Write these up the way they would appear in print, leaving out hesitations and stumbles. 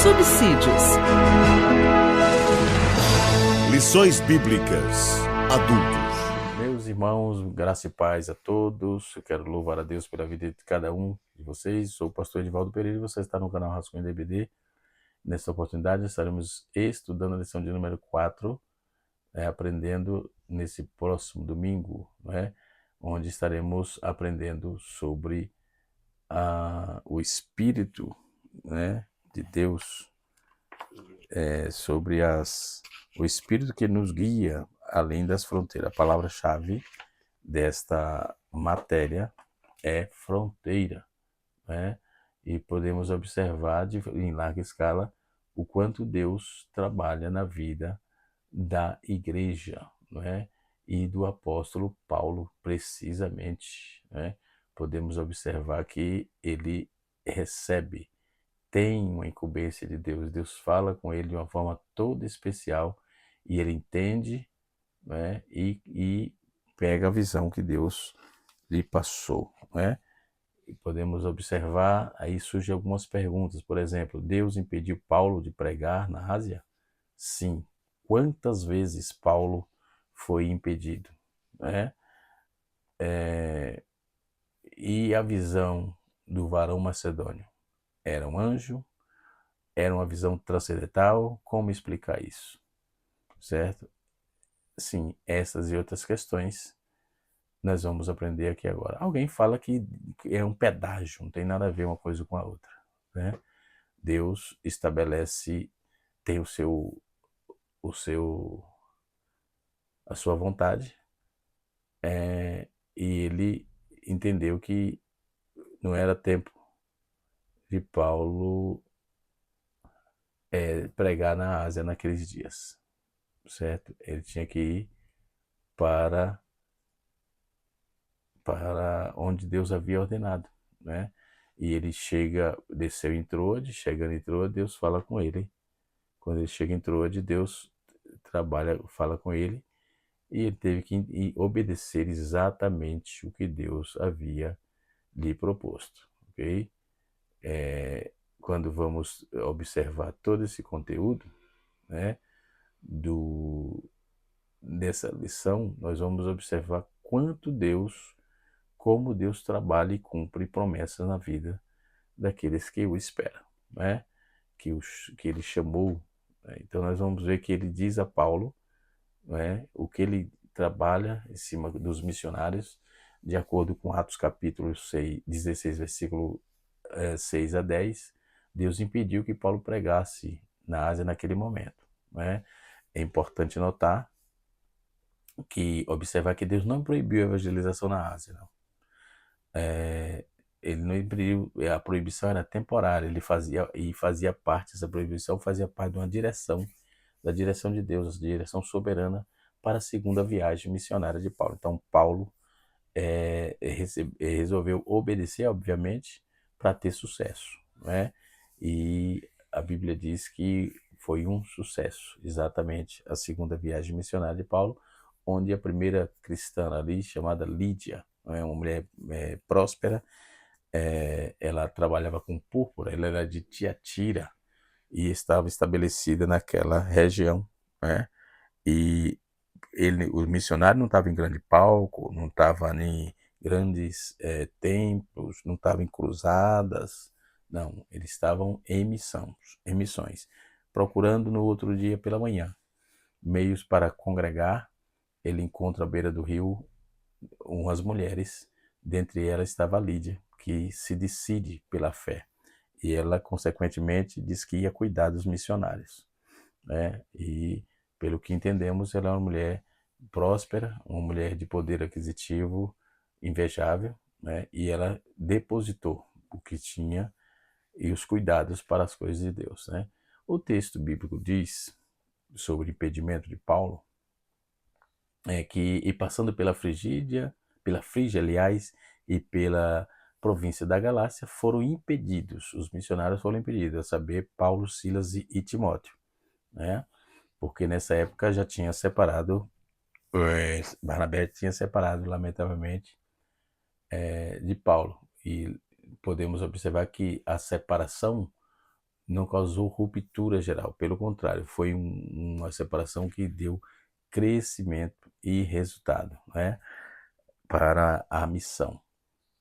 subsídios. Lições Bíblicas Adultos. Meus irmãos, graça e paz a todos. Eu quero louvar a Deus pela vida de cada um de vocês. Sou o pastor Edivaldo Pereira e você está no canal Rascunho DBD. Nesta oportunidade estaremos estudando a lição de número 4, aprendendo nesse próximo domingo, onde estaremos aprendendo sobre o Espírito, de Deus, sobre o Espírito que nos guia além das fronteiras. A palavra-chave desta matéria é fronteira, e podemos observar em larga escala o quanto Deus trabalha na vida da igreja, e do apóstolo Paulo, precisamente. Podemos observar que ele tem uma incumbência de Deus. Deus fala com ele de uma forma toda especial e ele entende, e pega a visão que Deus lhe passou. E podemos observar, aí surgem algumas perguntas. Por exemplo, Deus impediu Paulo de pregar na Ásia? Sim. Quantas vezes Paulo foi impedido? E a visão do varão macedônio? Era um anjo? Era uma visão transcendental? Como explicar isso? Certo? Sim, essas e outras questões nós vamos aprender aqui agora. Alguém fala que é um pedágio, não tem nada a ver uma coisa com a outra. Deus estabelece, tem a sua vontade, e ele entendeu que não era tempo de Paulo pregar na Ásia naqueles dias, certo? Ele tinha que ir para onde Deus havia ordenado, E ele desceu em Troade. Chegando em Troade, Deus fala com ele. Quando ele chega em Troade, Deus fala com ele, e ele teve que obedecer exatamente o que Deus havia lhe proposto, ok? Quando vamos observar todo esse conteúdo, dessa lição, nós vamos observar como Deus trabalha e cumpre promessas na vida daqueles que o esperam, que ele chamou. Então nós vamos ver que ele diz a Paulo, o que ele trabalha em cima dos missionários, de acordo com Atos capítulo 16, versículo 6 a 10, Deus impediu que Paulo pregasse na Ásia naquele momento. É importante notar observar que Deus não proibiu a evangelização na Ásia, não. Ele não impediu, a proibição era temporária, fazia parte, essa proibição fazia parte de uma direção, da direção de Deus, a direção soberana para a segunda viagem missionária de Paulo. Então Paulo resolveu obedecer, obviamente, para ter sucesso, E a Bíblia diz que foi um sucesso, exatamente, a segunda viagem missionária de Paulo, onde a primeira cristã ali, chamada Lídia, uma mulher próspera, ela trabalhava com púrpura, ela era de Tiatira e estava estabelecida naquela região, E o missionário não estava em grande palco, não estava em grandes templos, não estava em cruzadas, não, eles estavam em missões, procurando no outro dia pela manhã meios para congregar. Ele encontra à beira do rio umas mulheres, dentre elas estava Lídia, que se decide pela fé, e ela consequentemente diz que ia cuidar dos missionários, E pelo que entendemos, ela é uma mulher próspera, uma mulher de poder aquisitivo invejável, E ela depositou o que tinha e os cuidados para as coisas de Deus, O texto bíblico diz sobre o impedimento de Paulo, que passando pela Frígia, aliás, e pela província da Galácia, foram impedidos, os missionários foram impedidos, a saber, Paulo, Silas e Timóteo, porque nessa época já tinha separado, Barnabé tinha separado, lamentavelmente, de Paulo, e podemos observar que a separação não causou ruptura geral, pelo contrário, foi uma separação que deu crescimento e resultado, né, para a missão,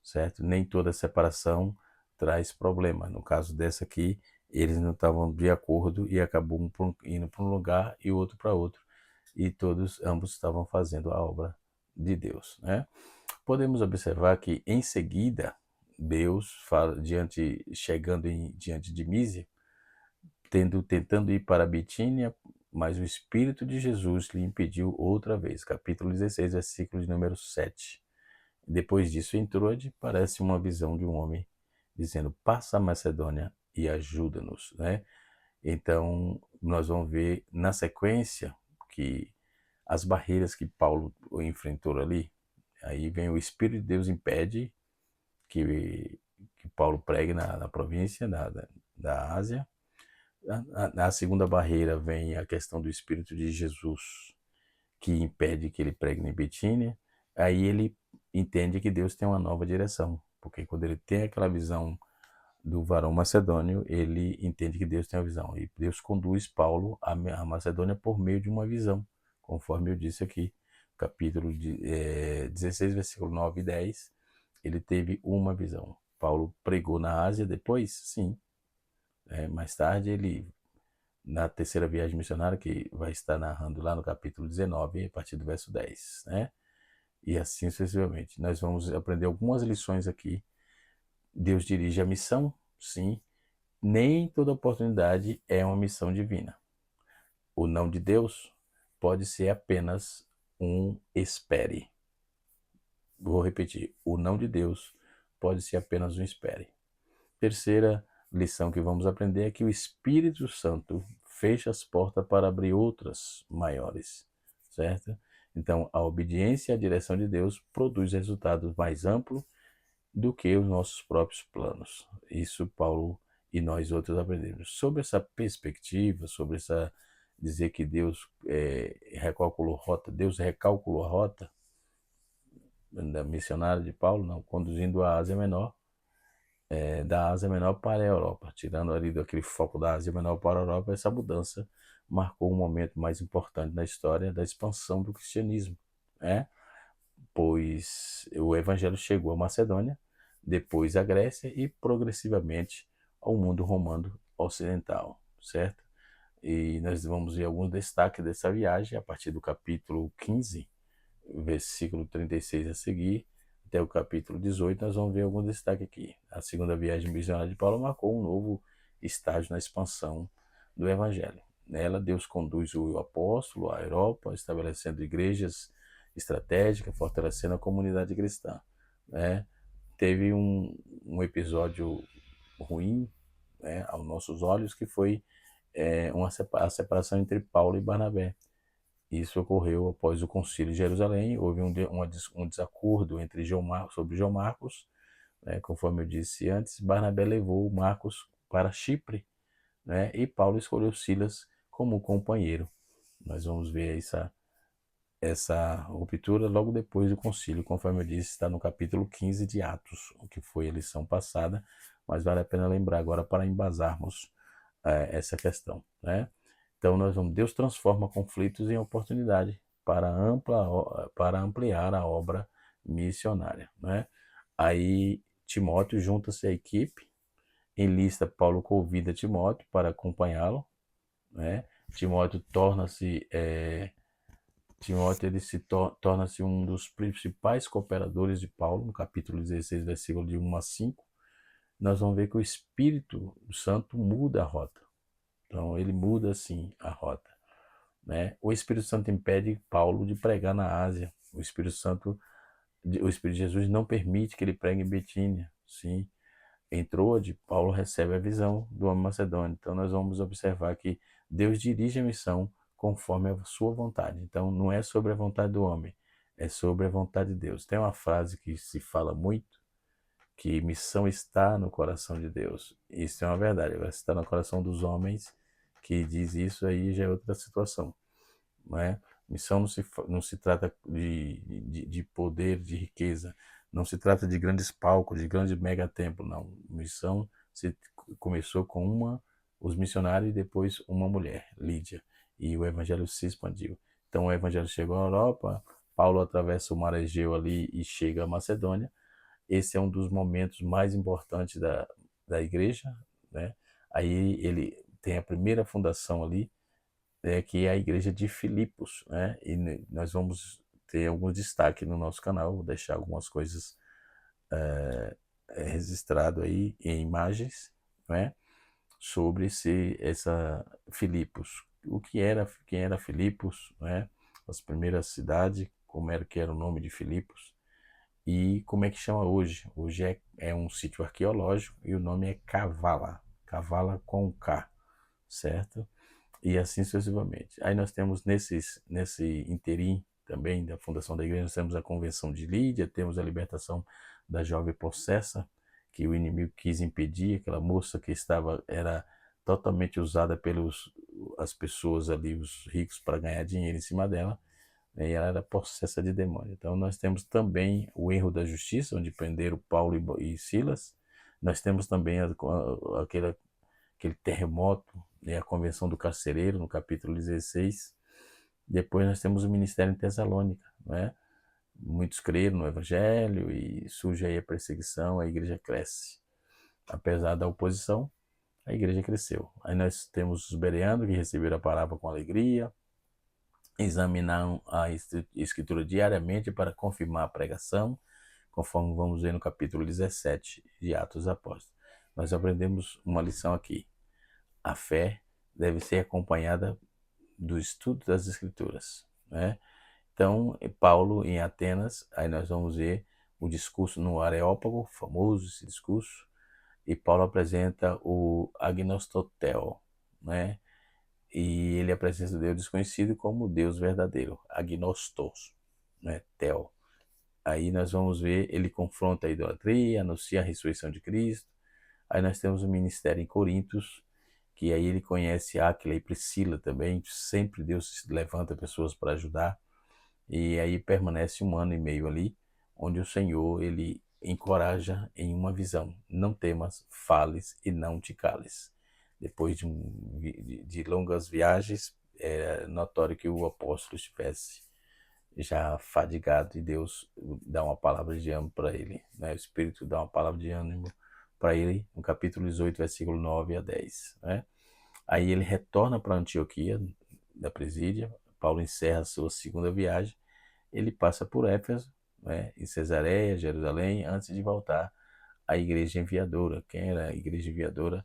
certo? Nem toda separação traz problema. No caso dessa aqui, eles não estavam de acordo e acabou indo para um lugar e outro para outro, e ambos estavam fazendo a obra de Deus, né? Podemos observar que em seguida Deus fala diante de Mísia, tentando ir para Bitínia, mas o Espírito de Jesus lhe impediu outra vez. Capítulo 16, versículo de número 7. Depois disso, em Troade, parece uma visão de um homem dizendo: passa a Macedônia e ajuda-nos, né? Então, nós vamos ver na sequência que as barreiras que Paulo enfrentou ali, aí vem o Espírito de Deus impede que Paulo pregue na província da Ásia. Na segunda barreira vem a questão do Espírito de Jesus, que impede que ele pregue em Bitínia. Aí ele entende que Deus tem uma nova direção, porque quando ele tem aquela visão do varão macedônio, ele entende que Deus tem uma visão. E Deus conduz Paulo à Macedônia por meio de uma visão, conforme eu disse aqui, capítulo 16, versículo 9 e 10, ele teve uma visão. Paulo pregou na Ásia depois? Sim. Mais tarde, ele, na terceira viagem missionária, que vai estar narrando lá no capítulo 19, a partir do verso 10, né? E assim sucessivamente. Nós vamos aprender algumas lições aqui. Deus dirige a missão? Sim. Nem toda oportunidade é uma missão divina. O não de Deus pode ser apenas um espere. Vou repetir. O não de Deus pode ser apenas um espere. Terceira lição que vamos aprender é que o Espírito Santo fecha as portas para abrir outras maiores, certo? Então, a obediência à direção de Deus produz resultados mais amplos do que os nossos próprios planos. Isso Paulo e nós outros aprendemos. Sobre essa perspectiva, sobre essa dizer que Deus recalculou a rota da missionária de Paulo, não, conduzindo a Ásia Menor, da Ásia Menor para a Europa, tirando ali daquele foco da Ásia Menor para a Europa, essa mudança marcou um momento mais importante na história da expansão do cristianismo, né? Pois o evangelho chegou à Macedônia, depois à Grécia e progressivamente ao mundo romano ocidental, certo? E nós vamos ver alguns destaques dessa viagem a partir do capítulo 15, versículo 36 a seguir, até o capítulo 18, nós vamos ver algum destaque aqui. A segunda viagem missionária de Paulo marcou um novo estágio na expansão do Evangelho. Nela, Deus conduz o apóstolo à Europa, estabelecendo igrejas estratégicas, fortalecendo a comunidade cristã, né? Teve um episódio ruim, né, aos nossos olhos, que foi a separação entre Paulo e Barnabé. Isso ocorreu após o Concílio de Jerusalém. Houve um desacordo sobre João Marcos, né? Conforme eu disse antes, Barnabé levou Marcos para Chipre, né? E Paulo escolheu Silas como companheiro. Nós vamos ver essa ruptura logo depois do concílio, conforme eu disse, está no capítulo 15 de Atos, o que foi a lição passada, mas vale a pena lembrar agora para embasarmos essa questão, né? Então Deus transforma conflitos em oportunidade para ampliar a obra missionária, né? Aí Timóteo junta-se à equipe, enlista Paulo, convida Timóteo para acompanhá-lo, né? Timóteo ele torna-se um dos principais cooperadores de Paulo, no capítulo 16, versículo de 1 a 5. Nós vamos ver que o Espírito Santo muda a rota. Então, ele muda, sim, a rota, né? O Espírito Santo impede Paulo de pregar na Ásia. O Espírito de Jesus não permite que ele pregue em Betínia, sim. Em Troade, Paulo recebe a visão do homem macedônio. Então, nós vamos observar que Deus dirige a missão conforme a sua vontade. Então, não é sobre a vontade do homem, é sobre a vontade de Deus. Tem uma frase que se fala muito, que missão está no coração de Deus. Isso é uma verdade. Agora, se está no coração dos homens que diz isso, aí já é outra situação, não é? Missão não se trata de poder, de riqueza, não se trata de grandes palcos, de grandes megatemplos, não. Missão começou com uma os missionários e depois uma mulher, Lídia, e o evangelho se expandiu. Então o evangelho chegou à Europa, Paulo atravessa o mar Egeu ali e chega à Macedônia. Esse é um dos momentos mais importantes da igreja, né? Aí ele tem a primeira fundação ali, que é a igreja de Filipos, né? E nós vamos ter alguns destaques no nosso canal, vou deixar algumas coisas registrado aí em imagens, né? Sobre essa Filipos, quem era Filipos, né? As primeiras cidades, como era que era o nome de Filipos e como é que chama hoje. Hoje é um sítio arqueológico e o nome é Kavala, Kavala com K, certo? E assim sucessivamente. Aí nós temos nesse interim também da fundação da igreja, nós temos a convenção de Lídia, temos a libertação da jovem possessa, que o inimigo quis impedir, aquela moça que era totalmente usada pelas as pessoas ali, os ricos, para ganhar dinheiro em cima dela, né, e ela era possessa de demônio. Então nós temos também o erro da justiça, onde prenderam Paulo e Silas. Nós temos também aquele terremoto, né, a convenção do carcereiro, no capítulo 16. Depois nós temos o ministério em Tessalônica, né? Muitos creram no evangelho e surge aí a perseguição, a igreja cresce. Apesar da oposição, a igreja cresceu. Aí nós temos os bereanos que receberam a palavra com alegria, examinaram a escritura diariamente para confirmar a pregação, conforme vamos ver no capítulo 17 de Atos dos Apóstolos. Nós aprendemos uma lição aqui. A fé deve ser acompanhada do estudo das Escrituras, né? Então, Paulo em Atenas, aí nós vamos ver o discurso no Areópago, famoso esse discurso, e Paulo apresenta o agnostotel, né? E ele apresenta o Deus desconhecido como o Deus verdadeiro, agnostos, né? Tel. Aí nós vamos ver, ele confronta a idolatria, anuncia a ressurreição de Cristo. Aí nós temos o ministério em Corintos, que aí ele conhece Áquila e Priscila também, sempre Deus levanta pessoas para ajudar, e aí permanece 1 ano e meio ali, onde o Senhor, ele encoraja em uma visão, não temas, fales e não te cales. Depois de longas viagens, é notório que o apóstolo estivesse já fadigado e Deus dá uma palavra de ânimo para ele, né? O Espírito dá uma palavra de ânimo para ele, no capítulo 18, versículo 9 a 10, né? Aí ele retorna para Antioquia, da Presídia. Paulo encerra a sua segunda viagem. Ele passa por Éfeso, né, em Cesareia, Jerusalém, antes de voltar à igreja enviadora. Quem era a igreja enviadora?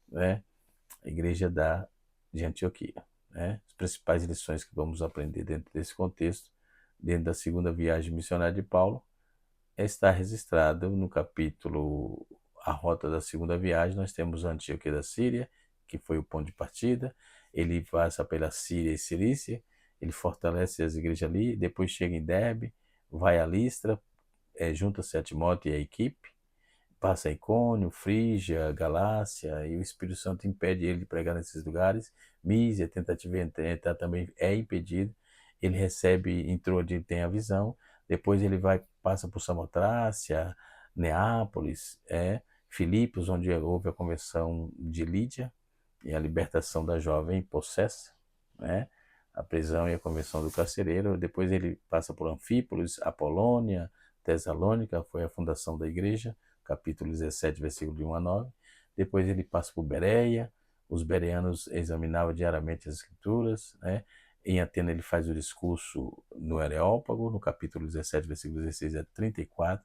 Né? A igreja de Antioquia. Né? As principais lições que vamos aprender dentro desse contexto, dentro da segunda viagem missionária de Paulo, está registrado no capítulo A Rota da Segunda Viagem. Nós temos a Antioquia da Síria, que foi o ponto de partida. Ele passa pela Síria e Cilícia, ele fortalece as igrejas ali, depois chega em Derbe, vai a Listra, junta-se a Timóteo e a equipe, passa a Icônio, Frígia, Galácia, e o Espírito Santo impede ele de pregar nesses lugares. Mísia, tentativa de entrar também é impedido. Ele recebe, entrou, ele tem a visão, depois ele passa por Samotrácia, Neápolis, Filipos, onde houve a conversão de Lídia e a libertação da jovem possessa, né? A prisão e a conversão do carcereiro. Depois ele passa por Anfípolis, Apolônia, Tessalônica, foi a fundação da igreja, capítulo 17, versículo de 1 a 9. Depois ele passa por Bereia, os bereanos examinavam diariamente as escrituras, né? Em Atenas ele faz o discurso no Areópago, no capítulo 17, versículo 16 a 34.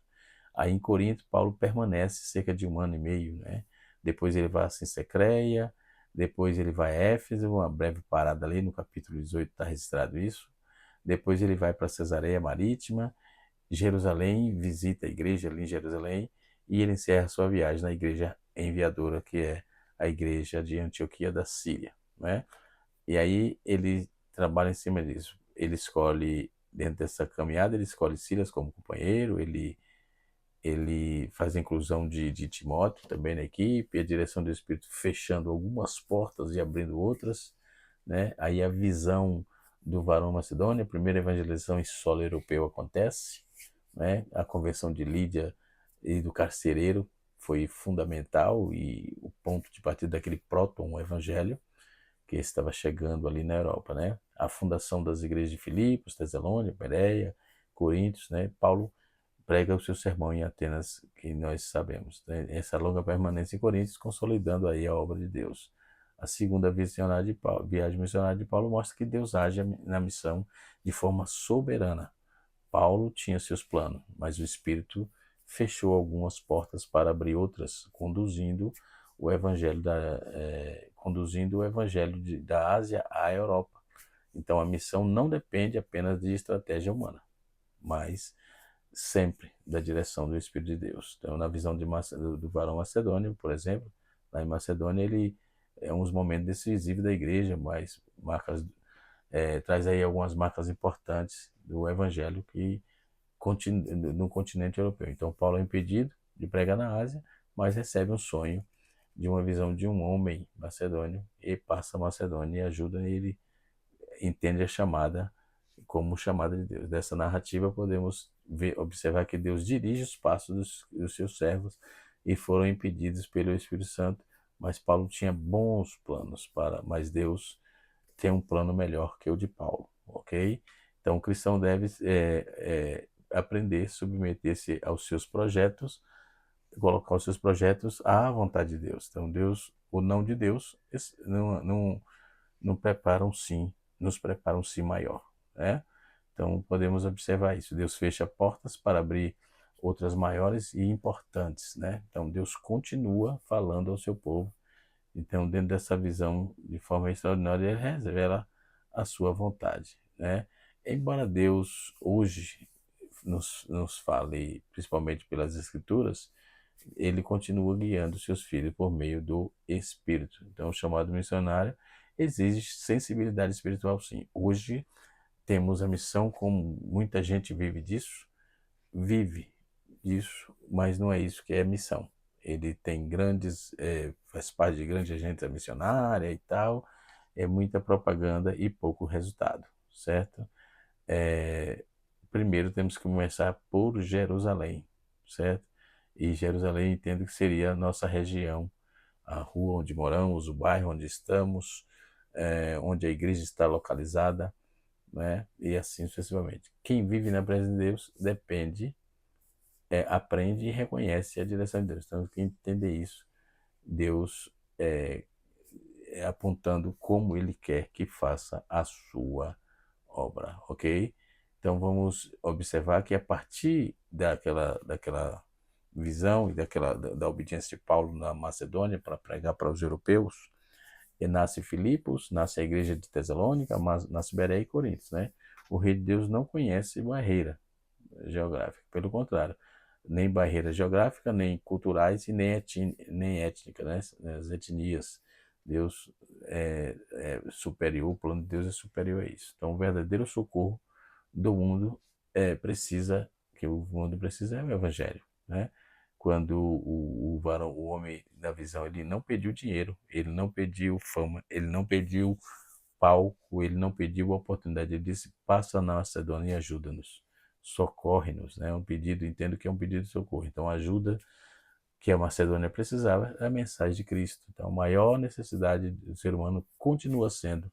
Aí em Corinto, Paulo permanece cerca de 1 ano e meio, né? Depois ele vai a Sincecreia, depois ele vai a Éfeso, uma breve parada ali, no capítulo 18 está registrado isso. Depois ele vai para Cesareia Marítima, Jerusalém, visita a igreja ali em Jerusalém, e ele encerra sua viagem na igreja enviadora, que é a igreja de Antioquia da Síria, né? E aí ele trabalha em cima disso. Ele escolhe, dentro dessa caminhada, ele escolhe Silas como companheiro, ele faz a inclusão de Timóteo também na equipe, a direção do Espírito fechando algumas portas e abrindo outras, né? Aí a visão do varão macedônio, a primeira evangelização em solo europeu acontece, né? A conversão de Lídia e do carcereiro foi fundamental e o ponto de partida daquele proto-evangelho que estava chegando ali na Europa, né? A fundação das igrejas de Filipos, Tesalônica, Bereia, Coríntios, né? Paulo prega o seu sermão em Atenas, que nós sabemos, né? Essa longa permanência em Coríntios, consolidando aí a obra de Deus. A segunda viagem missionária de Paulo mostra que Deus age na missão de forma soberana. Paulo tinha seus planos, mas o Espírito fechou algumas portas para abrir outras, conduzindo o evangelho da Ásia à Europa. Então a missão não depende apenas de estratégia humana, mas sempre da direção do Espírito de Deus. Então, na visão do varão macedônio, por exemplo, lá em Macedônia, ele é uns momentos decisivos da igreja, mas traz aí algumas marcas importantes do evangelho que no continente europeu. Então, Paulo é impedido de pregar na Ásia, mas recebe um sonho de uma visão de um homem macedônio e passa a Macedônia e ajuda ele, entende a chamada como chamada de Deus. Dessa narrativa podemos observar que Deus dirige os passos dos seus servos e foram impedidos pelo Espírito Santo, mas Paulo tinha bons planos mas Deus tem um plano melhor que o de Paulo, ok? Então o cristão deve aprender, submeter-se aos seus projetos, colocar os seus projetos à vontade de Deus. Então o não de Deus não prepara um sim, nos prepara um sim maior, né? Então podemos observar isso. Deus fecha portas para abrir outras maiores e importantes, né? Então Deus continua falando ao seu povo. Então, dentro dessa visão, de forma extraordinária, ele revela a sua vontade, né? Embora Deus hoje nos fale, principalmente pelas Escrituras, ele continua guiando seus filhos por meio do Espírito. Então, o chamado missionário exige sensibilidade espiritual, sim. Hoje temos a missão, como muita gente vive disso, mas não é isso que é missão. Ele tem faz parte de grande agência missionária e tal, é muita propaganda e pouco resultado, certo? Primeiro temos que começar por Jerusalém, certo? E Jerusalém entendo que seria a nossa região, a rua onde moramos, o bairro onde estamos, onde a igreja está localizada, né? E assim sucessivamente. Quem vive na presença de Deus aprende e reconhece a direção de Deus. Então, tem que entender isso. Deus apontando como Ele quer que faça a sua obra, ok? Então, vamos observar que a partir daquela visão e da obediência de Paulo na Macedônia para pregar para os europeus, e nasce Filipos, nasce a igreja de Tesalônica, nasce Bereia e Coríntios, né? O reino de Deus não conhece barreira geográfica, pelo contrário, nem barreira geográfica, nem culturais e nem étnica, né? As etnias. Deus é superior, o plano de Deus é superior a isso. Então, o verdadeiro socorro do mundo que o mundo precisa é o evangelho, né? Quando o homem da visão, ele não pediu dinheiro, ele não pediu fama, ele não pediu palco, ele não pediu oportunidade, ele disse: passa na Macedônia e ajuda-nos, socorre-nos, né? Um pedido, entendo que é um pedido de socorro. Então, a ajuda que a Macedônia precisava é a mensagem de Cristo. Então, a maior necessidade do ser humano continua sendo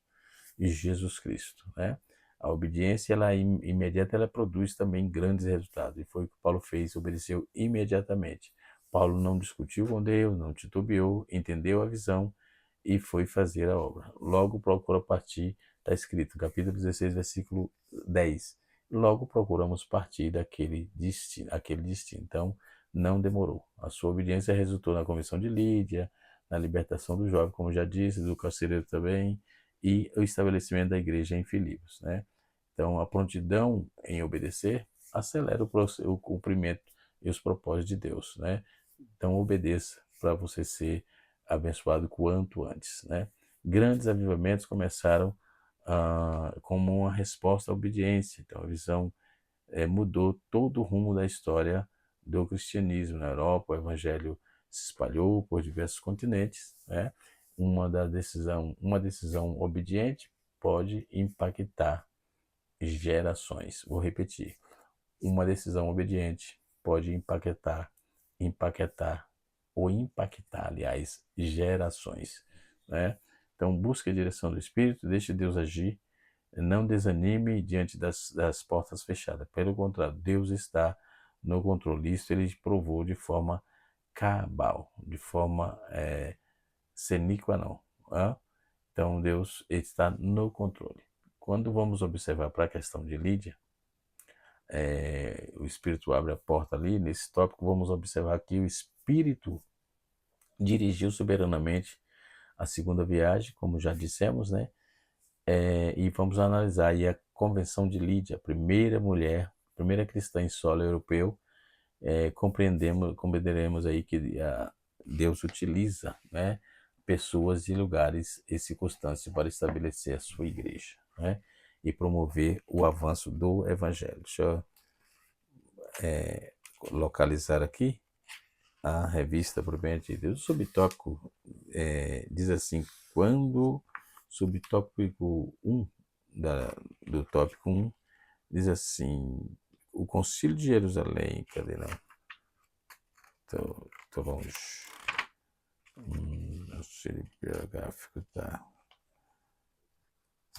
Jesus Cristo, né? A obediência, ela imediata, ela produz também grandes resultados. E foi o que Paulo fez, obedeceu imediatamente. Paulo não discutiu com Deus, não titubeou, entendeu a visão e foi fazer a obra. Logo procura partir, está escrito, capítulo 16, versículo 10. Logo procuramos partir daquele destino, Então, não demorou. A sua obediência resultou na conversão de Lídia, na libertação do jovem, como já disse, do carcereiro também, e o estabelecimento da igreja em Filipos, né? Então, a prontidão em obedecer acelera o cumprimento e os propósitos de Deus, né? Então, obedeça para você ser abençoado quanto antes, né? Grandes avivamentos começaram como uma resposta à obediência. Então, a visão mudou todo o rumo da história do cristianismo na Europa. O evangelho se espalhou por diversos continentes, né? Uma decisão obediente pode impactar gerações. Vou repetir. Uma decisão obediente pode impactar ou impactar, aliás, gerações, né? Então, busque a direção do Espírito, deixe Deus agir, não desanime diante das portas fechadas. Pelo contrário, Deus está no controle. Isso ele provou de forma cabal, de forma sine qua non. Né? Então, Deus está no controle. Quando vamos observar para a questão de Lídia, o Espírito abre a porta ali, nesse tópico, vamos observar que o Espírito dirigiu soberanamente a segunda viagem, como já dissemos, né? E vamos analisar aí a Convenção de Lídia, a primeira mulher, primeira cristã em solo europeu. Compreenderemos aí que Deus utiliza, né, pessoas de lugares e circunstâncias para estabelecer a sua igreja, né, e promover o avanço do evangelho. Deixa eu localizar aqui a revista propriamente de Deus. O subtópico diz assim, subtópico 1 do tópico 1 diz assim, o Concílio de Jerusalém, cadê não? Tô longe. Auxílio biográfico tá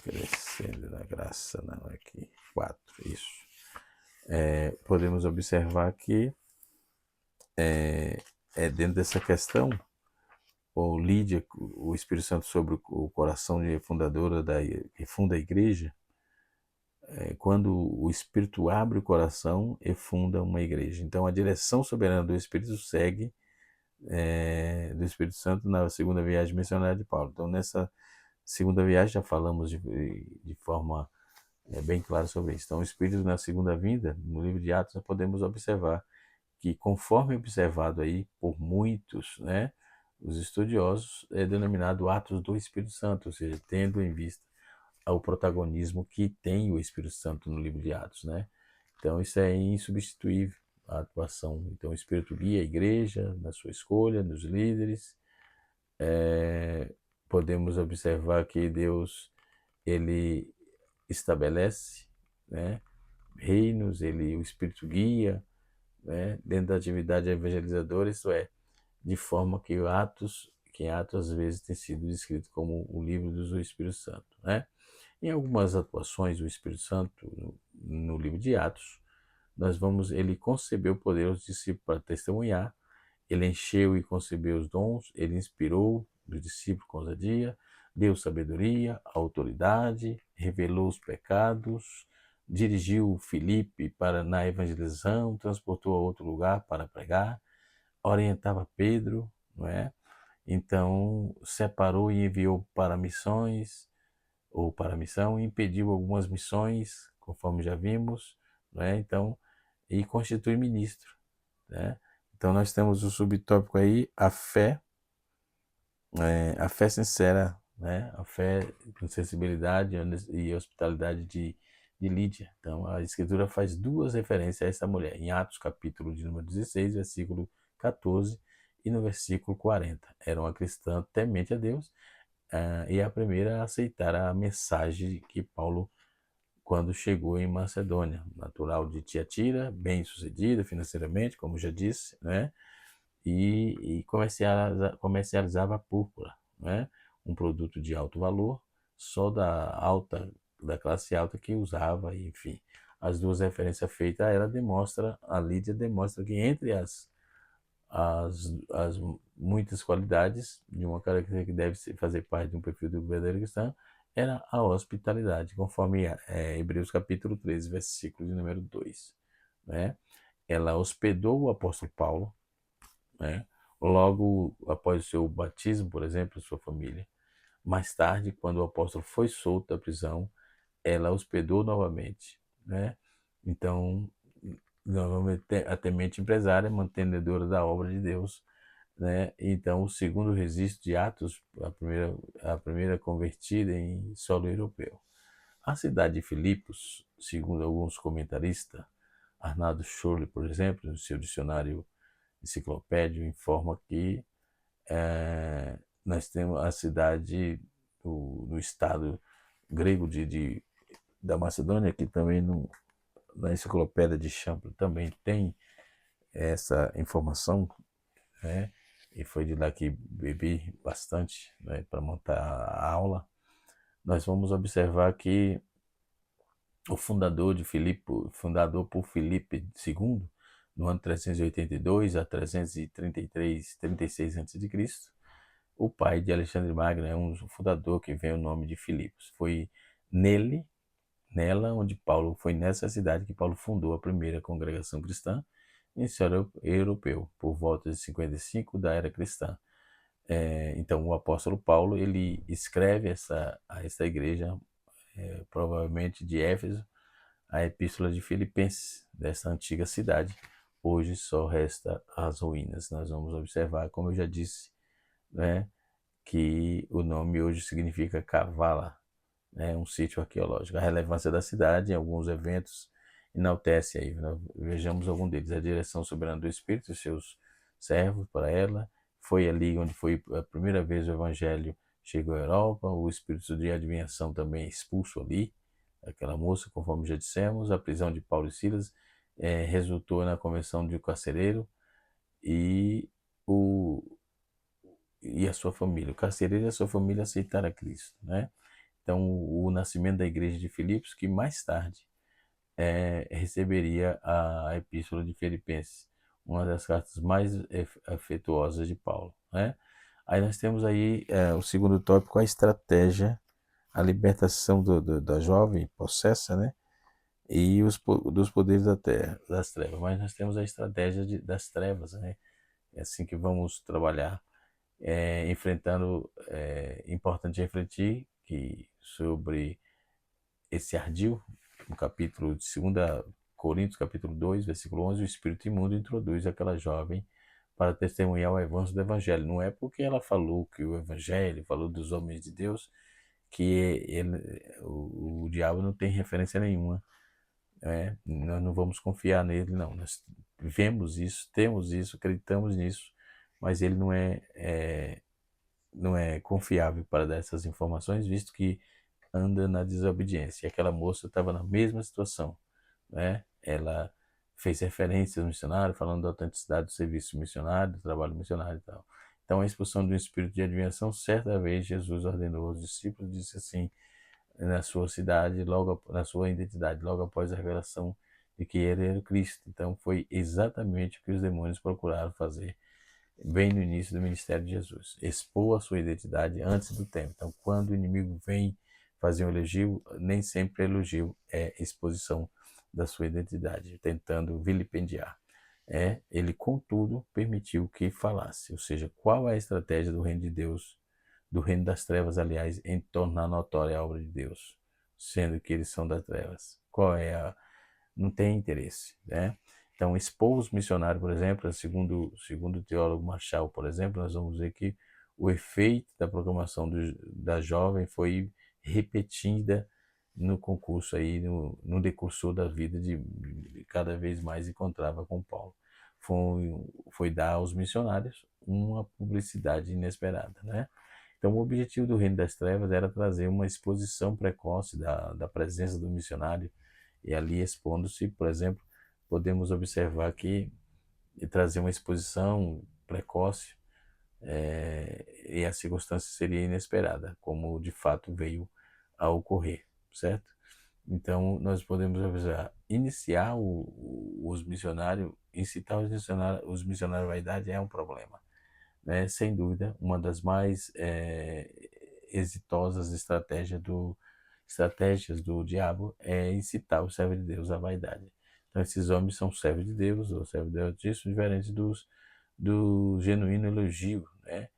crescendo na graça, não, aqui, 4, isso. Podemos observar que dentro dessa questão, ou Lídia, o Espírito Santo sobre o coração de fundadora que funda a igreja, quando o Espírito abre o coração e funda uma igreja. Então a direção soberana do Espírito segue do Espírito Santo na segunda viagem missionária de Paulo. Então nessa segunda viagem já falamos de forma bem clara sobre isso. Então o Espírito na segunda vinda, no livro de Atos, nós podemos observar que, conforme observado aí por muitos, né, os estudiosos, é denominado Atos do Espírito Santo, ou seja, tendo em vista o protagonismo que tem o Espírito Santo no livro de Atos, né? Então isso é insubstituível, a atuação. Então o Espírito guia a igreja na sua escolha, nos líderes. Podemos observar que Deus, ele estabelece, né, reinos, o Espírito guia, né, dentro da atividade evangelizadora, isso de forma que Atos às vezes tem sido descrito como o livro do Espírito Santo, né? Em algumas atuações do Espírito Santo no livro de Atos, ele concebeu o poder aos discípulos para testemunhar, ele encheu e concebeu os dons, ele inspirou os discípulos com ousadia, deu sabedoria, autoridade, revelou os pecados, dirigiu Filipe na evangelização, transportou a outro lugar para pregar, orientava Pedro, não é? Então separou e enviou para missões, ou para a missão, impediu algumas missões, conforme já vimos, né? Então, e constitui ministro, né? Então nós temos o subtópico aí, a fé sincera, né? A fé com sensibilidade e hospitalidade de Lídia. Então a Escritura faz duas referências a essa mulher, em Atos capítulo de número 16, versículo 14 e no versículo 40. Era uma cristã temente a Deus, e a primeira a aceitar a mensagem que Paulo, quando chegou em Macedônia, natural de Tiatira, bem sucedida financeiramente, como já disse, né? E comercializava a púrpura, né? Um produto de alto valor, só da classe alta que usava, enfim. As duas referências feitas, a Lídia demonstra que entre as muitas qualidades de uma característica que deve fazer parte de um perfil do verdadeiro cristão, era a hospitalidade, conforme Hebreus capítulo 13, versículo de número 2. Né? Ela hospedou o apóstolo Paulo, né? Logo após o seu batismo, por exemplo, sua família. Mais tarde, quando o apóstolo foi solto da prisão, ela hospedou novamente. Né? Então, novamente, a temente empresária, mantenedora da obra de Deus, né? Então, o segundo registro de Atos, a primeira convertida em solo europeu. A cidade de Filipos, segundo alguns comentaristas, Arnaldo Schurle, por exemplo, no seu dicionário enciclopédio, informa que nós temos a cidade do estado grego da Macedônia, que também na enciclopédia de Champlin também tem essa informação, né? e foi de lá que bebi bastante, né, para montar a aula, nós vamos observar que o fundador de Filipe, fundador por Filipe II, no ano 382 a 333, 36 a.C., o pai de Alexandre Magno é um fundador que vem o nome de Filipos. Foi nele, nela, onde Paulo, foi nessa cidade que Paulo fundou a primeira congregação cristã em solo europeu, por volta de 55 da era cristã. Então, o apóstolo Paulo, ele escreve a essa igreja, provavelmente de Éfeso, a epístola de Filipenses, dessa antiga cidade. Hoje só resta as ruínas. Nós vamos observar, como eu já disse, né, que o nome hoje significa Cavala, né, um sítio arqueológico. A relevância da cidade em alguns eventos enaltece aí. Né? Vejamos algum deles. A direção soberana do Espírito e seus servos para ela. Foi ali onde foi a primeira vez o Evangelho chegou à Europa. O espírito de adivinhação também é expulso ali. Aquela moça, conforme já dissemos. A prisão de Paulo e Silas resultou na conversão de um carcereiro e o e a sua família. O carcereiro e a sua família aceitaram a Cristo, né? Então, o nascimento da igreja de Filipos, que mais tarde receberia a epístola de Filipenses, uma das cartas mais afetuosas de Paulo, né? Aí nós temos aí o segundo tópico, a estratégia, a libertação da jovem possessa, né? E dos poderes da terra, das trevas. Mas nós temos a estratégia das trevas, né? É assim que vamos trabalhar, enfrentando. Importante refletir que sobre esse ardil, no capítulo de 2 Coríntios, capítulo 2, versículo 11, o espírito imundo introduz aquela jovem para testemunhar o avanço do evangelho. Não é porque ela falou que o evangelho, falou dos homens de Deus, que o diabo não tem referência nenhuma. Nós não vamos confiar nele, não. Nós vemos isso, temos isso, acreditamos nisso, mas ele não é confiável para dar essas informações, visto que anda na desobediência. E aquela moça estava na mesma situação, né? Ela fez referências ao missionário, falando da autenticidade do serviço missionário, do trabalho missionário e tal. Então, a expulsão do espírito de adivinhação, certa vez Jesus ordenou aos discípulos, disse assim, na sua cidade, na sua identidade, logo após a revelação de que ele era o Cristo. Então, foi exatamente o que os demônios procuraram fazer bem no início do ministério de Jesus, expor a sua identidade antes do tempo. Então, quando o inimigo vem fazer um elogio, nem sempre elogio é exposição da sua identidade, tentando vilipendiar. Ele, contudo, permitiu que falasse. Ou seja, qual é a estratégia do reino de Deus, do reino das trevas, aliás, em tornar notória a obra de Deus, sendo que eles são das trevas? Qual é a... Não tem interesse, né? Então, expor os missionários, por exemplo, segundo o teólogo Marshall, por exemplo, nós vamos ver que o efeito da proclamação da jovem foi repetida no concurso aí, no decursor da vida de cada vez mais encontrava com Paulo. Foi dar aos missionários uma publicidade inesperada, né? Então, o objetivo do Reino das Trevas era trazer uma exposição precoce da presença do missionário, e ali expondo-se, por exemplo, podemos observar que trazer uma exposição precoce e a circunstância seria inesperada, como de fato veio a ocorrer, certo? Então, nós podemos observar, iniciar os missionários, incitar os missionários à vaidade é um problema, né? Sem dúvida, uma das mais exitosas estratégias do diabo é incitar o servo de Deus à vaidade. Então, esses homens são servos de Deus, ou servos de Deus, disso, diferentes do genuíno elogio, né?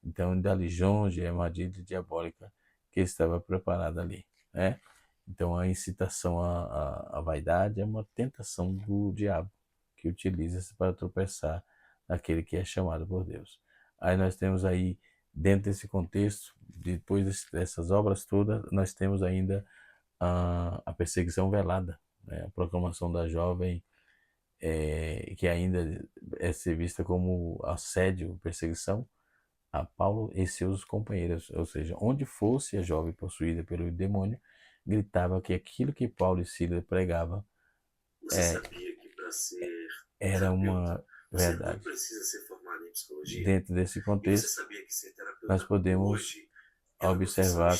Então, da lisonja e armadilha diabólica que estava preparada ali, né? Então, a incitação à vaidade é uma tentação do diabo, que utiliza-se para tropeçar naquele que é chamado por Deus. Aí nós temos aí, dentro desse contexto, depois dessas obras todas, nós temos ainda a perseguição velada, né? A proclamação da jovem, que ainda é ser vista como assédio, perseguição a Paulo e seus companheiros. Ou seja, onde fosse a jovem possuída pelo demônio, gritava que aquilo que Paulo e Silas pregavam Você sabia que para ser era terapeuta, uma você não verdade. precisa ser formado em dentro desse contexto, nós podemos observar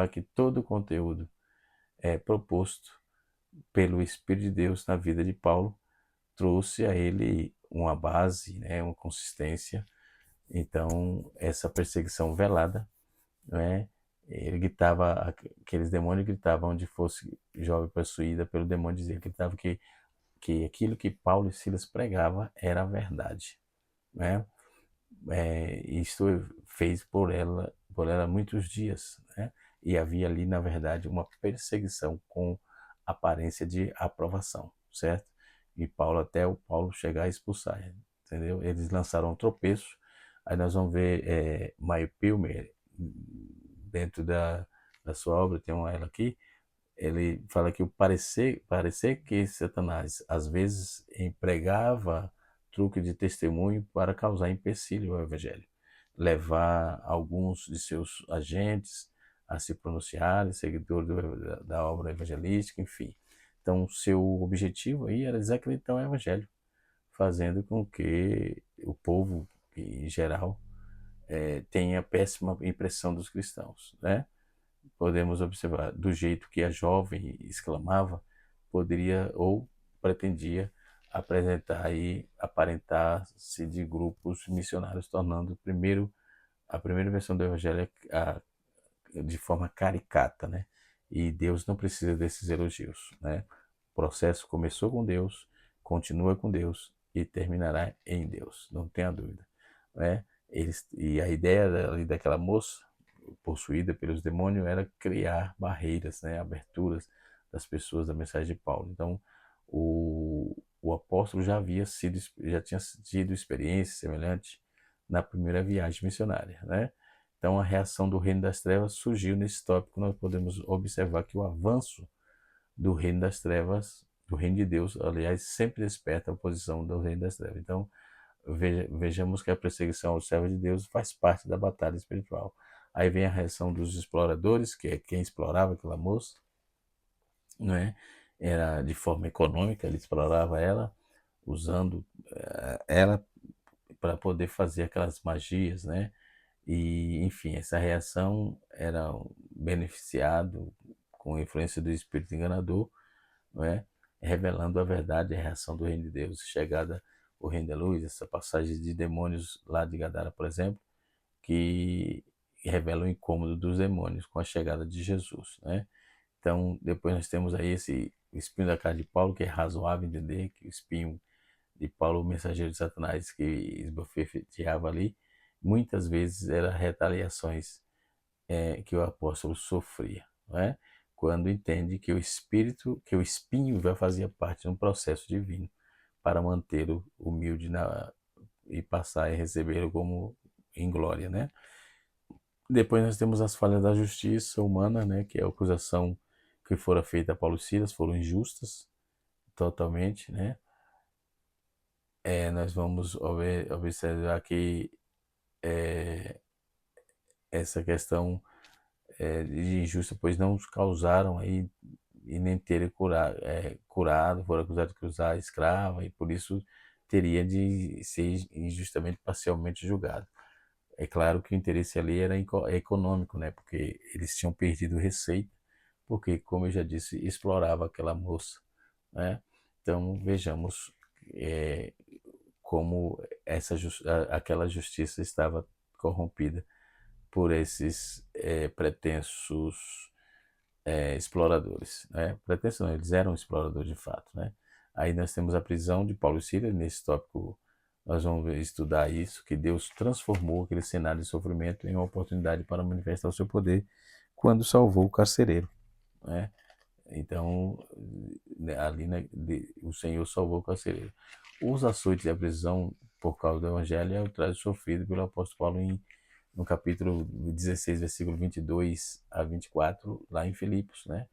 que todo o conteúdo proposto pelo Espírito de Deus na vida de Paulo trouxe a ele uma base, né, uma consistência. Então, essa perseguição velada, né, ele gritava, aqueles demônios gritavam onde fosse jovem possuída pelo demônio, dizia, gritava que aquilo que Paulo e Silas pregava era a verdade, né? Isto fez por ela muitos dias, né? E havia ali, na verdade, uma perseguição com aparência de aprovação, certo? E até o Paulo chegar a expulsar, entendeu? Eles lançaram um tropeço. Aí nós vamos ver Maio Pilmer, dentro da sua obra, tem ela aqui, ele fala que o parecer que Satanás às vezes empregava truque de testemunho para causar empecilho ao evangelho, levar alguns de seus agentes a se pronunciarem, seguidores da obra evangelística, enfim. Então, seu objetivo aí era desacreditar o evangelho, fazendo com que o povo, em geral, tenha péssima impressão dos cristãos, né? Podemos observar do jeito que a jovem exclamava, poderia ou pretendia aparentar-se de grupos missionários, tornando a primeira versão do evangelho de forma caricata, né? E Deus não precisa desses elogios, né? O processo começou com Deus, continua com Deus e terminará em Deus, não tenha dúvida, né? E a ideia daquela moça possuída pelos demônios era criar barreiras, né, aberturas das pessoas da mensagem de Paulo. Então, o apóstolo já tinha tido experiência semelhante na primeira viagem missionária, né? Então, a reação do reino das trevas surgiu nesse tópico. Nós podemos observar que o avanço do reino das trevas, do reino de Deus, aliás, sempre desperta a oposição do reino das trevas. Então, vejamos que a perseguição ao servo de Deus faz parte da batalha espiritual. Aí vem a reação dos exploradores, que é quem explorava aquela moça, não é? Era de forma econômica, ele explorava ela, usando ela para poder fazer aquelas magias, né? E, enfim, essa reação era beneficiado com a influência do espírito enganador, não é? Revelando a verdade, a reação do reino de Deus, chegada o reino da luz, essa passagem de demônios lá de Gadara, por exemplo, que revela o incômodo dos demônios com a chegada de Jesus, né? Então, depois nós temos aí esse espinho da carne de Paulo, que é razoável entender que o espinho de Paulo, o mensageiro de Satanás, que esbofeteava ali, muitas vezes eram retaliações que o apóstolo sofria, não é? Quando entende que o espinho já fazia parte de um processo divino para mantê-lo humilde e passar a recebê-lo como em glória, né? Depois nós temos as falhas da justiça humana, né? Que é a acusação que fora feita a Paulo e Silas, foram injustas, totalmente, né? Nós vamos observar que essa questão de injusta, pois não causaram aí e nem terem curado, foram acusados de cruzar escrava e por isso teria de ser injustamente parcialmente julgado. É claro que o interesse ali era econômico, né? Porque eles tinham perdido receita, porque, como eu já disse, explorava aquela moça, né? Então vejamos como aquela justiça estava corrompida por esses pretensos exploradores, né? Pretensos não, eles eram exploradores de fato, né? Aí nós temos a prisão de Paulo e Silas. Nesse tópico nós vamos estudar isso, que Deus transformou aquele cenário de sofrimento em uma oportunidade para manifestar o seu poder quando salvou o carcereiro, né? Então, ali o Senhor salvou o carcereiro. Os açoites da prisão por causa do evangelho é o traje sofrido pelo apóstolo Paulo no capítulo 16, versículo 22 a 24, lá em Filipos, né?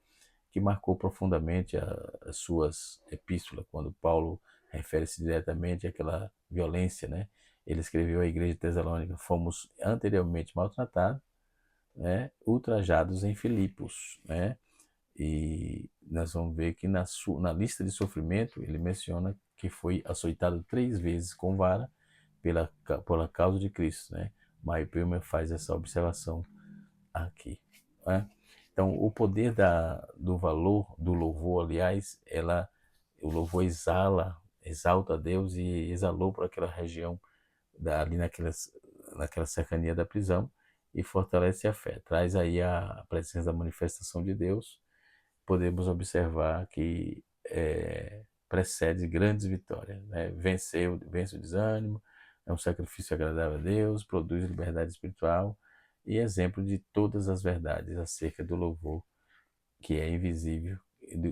Que marcou profundamente as suas epístolas, quando Paulo refere-se diretamente àquela violência, né? Ele escreveu à igreja de Tesalônica: fomos anteriormente maltratados, né? Ultrajados em Filipos, né? E nós vamos ver que na lista de sofrimento ele menciona que foi açoitado 3 vezes com vara pela causa de Cristo, né? Mike Pilmer faz essa observação aqui, né? Então, o poder do valor do louvor, aliás, o louvor exalta a Deus e exalou por aquela região, ali naquela cercania da prisão, e fortalece a fé. Traz aí a presença da manifestação de Deus. Podemos observar que precede grandes vitórias, né? Vence o desânimo, é um sacrifício agradável a Deus, produz liberdade espiritual e exemplo de todas as verdades acerca do louvor que é invisível,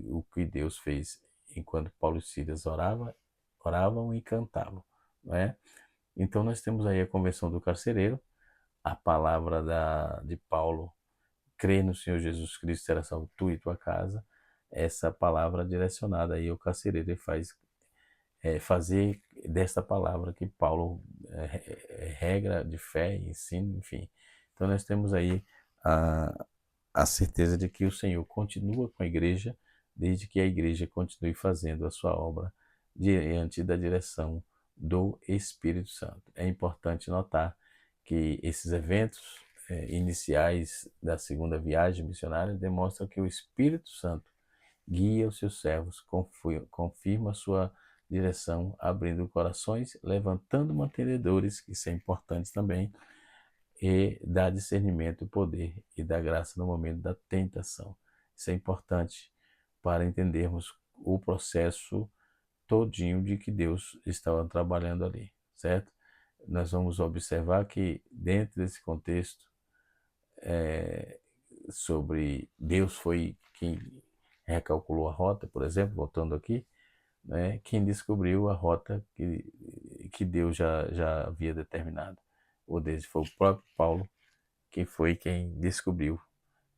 o que Deus fez enquanto Paulo e Silas oravam e cantavam, não é? Então nós temos aí a conversão do carcereiro, a palavra de Paulo: crê no Senhor Jesus Cristo, será salvo tu e tua casa. Essa palavra direcionada aí ao carcereiro, ele faz fazer desta palavra que Paulo regra de fé, ensino, enfim. Então nós temos aí a certeza de que o Senhor continua com a igreja, desde que a igreja continue fazendo a sua obra diante da direção do Espírito Santo. É importante notar que esses eventos iniciais da segunda viagem missionária demonstram que o Espírito Santo guia os seus servos, confirma a sua direção, abrindo corações, levantando mantenedores, que isso é importante também, e dá discernimento, poder e dá graça no momento da tentação. Isso é importante para entendermos o processo todinho de que Deus estava trabalhando ali, certo? Nós vamos observar que dentro desse contexto, sobre Deus foi quem recalculou a rota, por exemplo, voltando aqui, né? Quem descobriu a rota que Deus já havia determinado. Ou desde foi o próprio Paulo que foi quem descobriu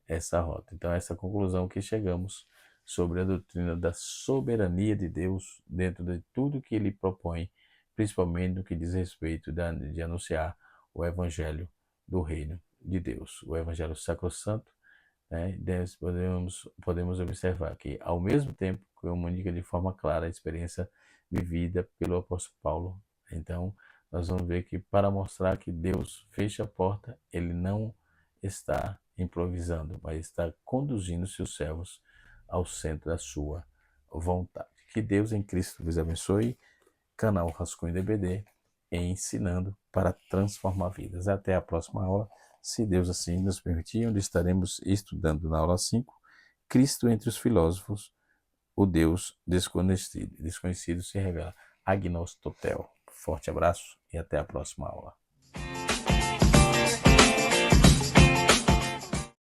essa rota. Então, essa conclusão que chegamos sobre a doutrina da soberania de Deus dentro de tudo que ele propõe, principalmente no que diz respeito de anunciar o evangelho do reino de Deus, o evangelho sacrossanto, né? Podemos observar que, ao mesmo tempo, comunica de forma clara a experiência vivida pelo apóstolo Paulo. Então, nós vamos ver que, para mostrar que Deus fecha a porta, ele não está improvisando, mas está conduzindo seus servos ao centro da sua vontade. Que Deus em Cristo vos abençoe. Canal Rascunho DBD, ensinando para transformar vidas. Até a próxima aula, se Deus assim nos permitir, onde estaremos estudando na aula 5, Cristo entre os filósofos, o Deus desconhecido se revela. Agnostotel. Forte abraço e até a próxima aula.